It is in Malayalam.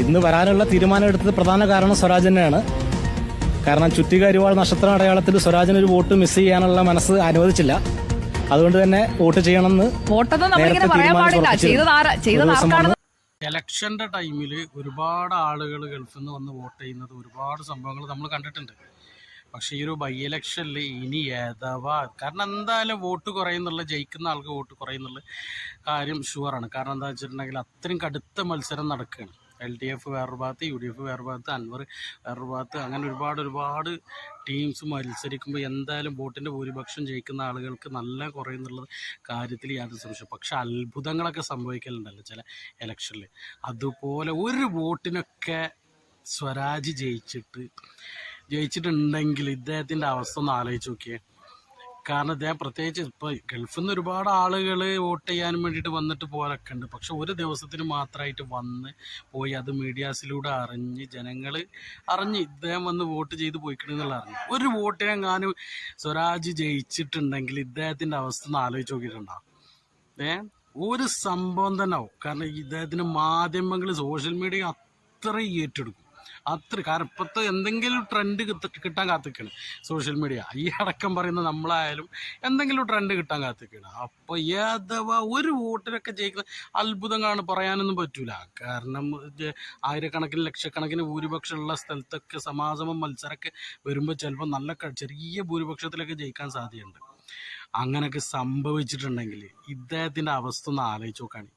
ഇന്ന് വരാനുള്ള തീരുമാനം എടുത്തത് പ്രധാന കാരണം സ്വരാജ് തന്നെയാണ്. കാരണം ചുറ്റിക അരിവാൾ നക്ഷത്ര അടയാളത്തിൽ സ്വരാജിന് ഒരു വോട്ട് മിസ് ചെയ്യാനുള്ള മനസ്സ് അനുവദിച്ചില്ല. അതുകൊണ്ട് തന്നെ വോട്ട് ചെയ്യണമെന്ന് ഇലക്ഷന്റെ ടൈമിൽ ഒരുപാട് ആളുകൾ ഗൾഫിൽ നിന്ന് വന്ന് വോട്ട് ചെയ്യുന്നത് ഒരുപാട് സംഭവങ്ങൾ നമ്മൾ കണ്ടിട്ടുണ്ട്. പക്ഷേ ഈ ഒരു ബൈ ഇലക്ഷനിൽ ഇനി ഏതാവാ, കാരണം എന്തായാലും വോട്ട് കുറയുന്നുള്ള, ജയിക്കുന്ന ആൾക്ക് വോട്ട് കുറയുന്നുള്ള കാര്യം ഷുവറാണ്. കാരണം എന്താ വെച്ചിട്ടുണ്ടെങ്കിൽ അത്രയും കടുത്ത മത്സരം നടക്കുകയാണ്. LDF വേറൊരു ഭാഗത്ത്, UDF വേറൊരു ഭാഗത്ത്, അൻവർ വേറൊരു ഭാഗത്ത്, അങ്ങനെ ഒരുപാട് ടീംസ് മത്സരിക്കുമ്പോൾ എന്തായാലും വോട്ടിൻ്റെ ഭൂരിപക്ഷം ജയിക്കുന്ന ആളുകൾക്ക് നല്ല കുറയുന്നുള്ള കാര്യത്തിൽ യാതൊരു സംശയം. പക്ഷെ അത്ഭുതങ്ങളൊക്കെ സംഭവിക്കലുണ്ടല്ലോ ചില ഇലക്ഷനിൽ. അതുപോലെ ഒരു വോട്ടിനൊക്കെ സ്വരാജ് ജയിച്ചിട്ടുണ്ടെങ്കിൽ ഇദ്ദേഹത്തിൻ്റെ അവസ്ഥ ഒന്ന് ആലോചിച്ച് നോക്കിയേ. കാരണം ഇദ്ദേഹം പ്രത്യേകിച്ച് ഇപ്പോൾ ഗൾഫിൽ നിന്ന് ഒരുപാട് ആളുകൾ വോട്ട് ചെയ്യാനും വേണ്ടിയിട്ട് വന്നിട്ട് പോലൊക്കെ ഉണ്ട്. പക്ഷെ ഒരു ദിവസത്തിന് മാത്രമായിട്ട് വന്ന് പോയി അത് മീഡിയാസിലൂടെ ജനങ്ങൾ അറിഞ്ഞ് ഇദ്ദേഹം വന്ന് വോട്ട് ചെയ്ത് പോയിക്കണെന്നുള്ള അറിഞ്ഞു. ഒരു വോട്ടിനെങ്ങാനും സ്വരാജ് ജയിച്ചിട്ടുണ്ടെങ്കിൽ ഇദ്ദേഹത്തിൻ്റെ അവസ്ഥ ഒന്ന് ആലോചിച്ച് നോക്കിയിട്ടുണ്ടാവും. ഒരു സംഭവം തന്നെ ആവും. കാരണം ഇദ്ദേഹത്തിന് മാധ്യമങ്ങൾ, സോഷ്യൽ മീഡിയ അത്രയും ഏറ്റെടുക്കും. കാരണം ഇപ്പോഴത്തെ എന്തെങ്കിലും ട്രെൻഡ് കിട്ടാൻ കാത്തിക്കണം സോഷ്യൽ മീഡിയ. ഈ അടക്കം പറയുന്ന നമ്മളായാലും എന്തെങ്കിലും ട്രെൻഡ് കിട്ടാൻ കാത്തിക്കണം. അപ്പോൾ ഏതവാ ഒരു വോട്ടിനൊക്കെ ജയിക്കുന്ന അത്ഭുതങ്ങളാണ്, പറയാനൊന്നും പറ്റൂല. കാരണം ആയിരക്കണക്കിന് ലക്ഷക്കണക്കിന് ഭൂരിപക്ഷമുള്ള സ്ഥലത്തൊക്കെ സമാസമം മത്സരമൊക്കെ വരുമ്പോൾ ചിലപ്പോൾ നല്ല ചെറിയ ഭൂരിപക്ഷത്തിലൊക്കെ ജയിക്കാൻ സാധ്യതയുണ്ട്. അങ്ങനെയൊക്കെ സംഭവിച്ചിട്ടുണ്ടെങ്കിൽ ഇദ്ദേഹത്തിൻ്റെ അവസ്ഥ ഒന്ന് ആലോചിച്ച് നോക്കുകയാണ്.